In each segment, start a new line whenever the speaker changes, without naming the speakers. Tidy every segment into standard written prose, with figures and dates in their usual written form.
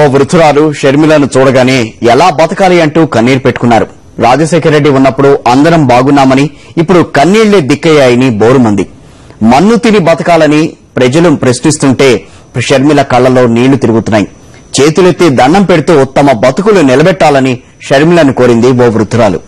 ఓ వృద్ధురాలు షర్మిలను చూడగానే ఎలా బతకాలి అంటూ కన్నీరు పెట్టుకున్నారు. రాజశేఖర రెడ్డి ఉన్నప్పుడు అందరం బాగున్నామని, ఇప్పుడు కన్నీళ్లే దిక్కయ్యాయని బోరుమంది. మన్ను తిని బతకాలని ప్రజలు ప్రశ్నిస్తుంటే షర్మిల కళ్లలో నీళ్లు తిరుగుతున్నాయి. చేతులెత్తి దండం పెడుతూ తమ బతుకులు నిలబెట్టాలని షర్మిలను కోరింది ఓ వృద్ధురాలు.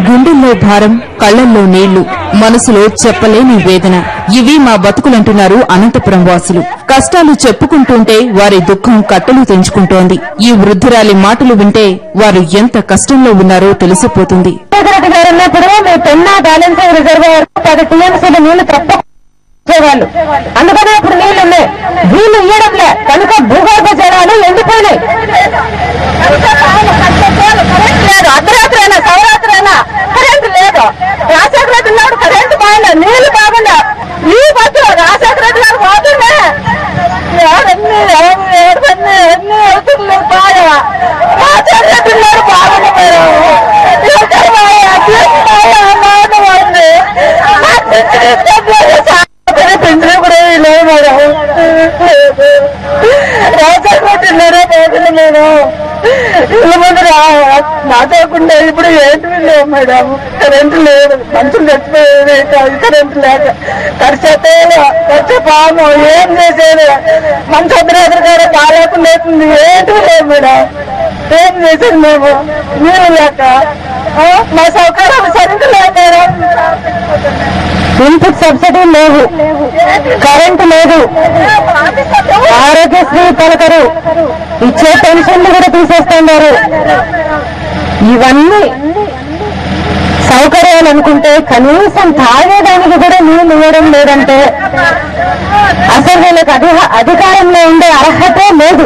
గుండెల్లో భారం, కళ్లల్లో నీళ్లు, మనసులో చెప్పలేని వేదన. ఇవి మా బతుకులంటున్నారు అనంతపురం వాసులు. కష్టాలు చెప్పుకుంటుంటే వారి దుఃఖం కట్టలు తెంచుకుంటోంది. ఈ వృద్ధురాలి మాటలు వింటే వారు ఎంత కష్టంలో ఉన్నారో తెలిసిపోతుంది.
అందుకనే ఇప్పుడు నీళ్లున్నాయి, వీళ్ళు ఇయ్యడంలే కనుక భూగర్భ జలాలు ఎండిపోయినాయి. లేదు, అర్ధరాత్రి అయినా సవరాత్రి అయినా కరెంటు లేదు. రాజశేఖర రెడ్డి ఉన్నాడు, కరెంటు బాగుండే, నీళ్లు బాగుండే. ఈ బస్సు రాజశేఖర రెడ్డి గారు పోతుండే బాగా రాజశేఖర రెడ్డి ఉన్నారు బాగుండే. పెంచిన కూడా లేదు మేడం, రాజశేఖర రెడ్డి ఉన్నారా పోతుంది మేడం. ఇళ్ళ ముందు నాటకుండా ఇప్పుడు ఏంటి లేవు మేడం, కరెంటు లేదు, మనుషులు చచ్చిపోయేది కరెంటు లేక ఖర్చు పాము ఏం చేసేది. మంచి అర్ధరాత్రి గారు బాగాలేకుండా అవుతుంది, ఏంటి లేవు మేడం. ఏం చేసేది మేము నీళ్ళు లేక, మా సౌకర్యాలు సరిగ్గా లేవు మేడం. ఇన్పుట్ సబ్సిడీ లేవు, కరెంటు లేదు, ఆరోగ్యశ్రీ పలకరు, ఇచ్చే పెన్షన్లు కూడా తీసేస్తున్నారు. ఇవన్నీ సౌకర్యాలు అనుకుంటే కనీసం తాగేదానికి కూడా నీళ్ళు ఇవ్వడం లేదంటే అసలు వీళ్ళకి అధికారంలో ఉండే అర్హతే లేదు.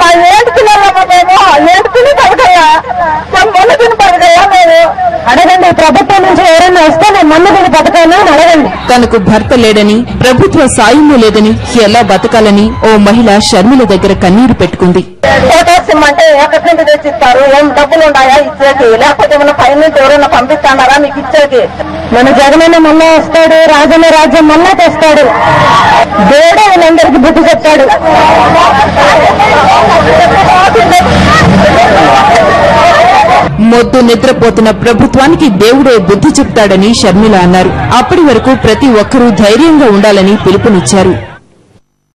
మా ఏంటికి మేము ఏంటికి పడకయ్యా, మొన్న తిని పడకయ్యా మేము అడగండి. ప్రభుత్వం నుంచి ఎవరైనా వస్తే నేను మొన్న తిని పథకాలు అడగండి.
తనకు భర్త లేడని, ప్రభుత్వ సాయము లేదని ఎలా బతకాలని ఓ మహిళ షర్మిల దగ్గర కన్నీరు పెట్టుకుంది.
ఫోటోసిమ్ అంటే ఎక్కడి నుంచి తెచ్చిస్తారు, ఏం డబ్బులు ఉన్నాయా ఇచ్చేకి, లేకపోతే ఏమన్నా పై నుంచి ఎవరైనా పంపిస్తానారా మీకు ఇచ్చేకి? మన జగనన్న మళ్ళా వస్తాడు, రాజన్న రాజ్యం మళ్ళా తెస్తాడు, దేవుడే వీళ్ళందరికీ బుద్ధి చెప్తాడు.
మొద్దు నిద్రపోతున్న ప్రభుత్వానికి దేవుడే బుద్ధి చెప్తాడని షర్మిల అన్నారు. అప్పటి వరకు ప్రతి ఒక్కరూ ధైర్యంగా ఉండాలని పిలుపునిచ్చారు.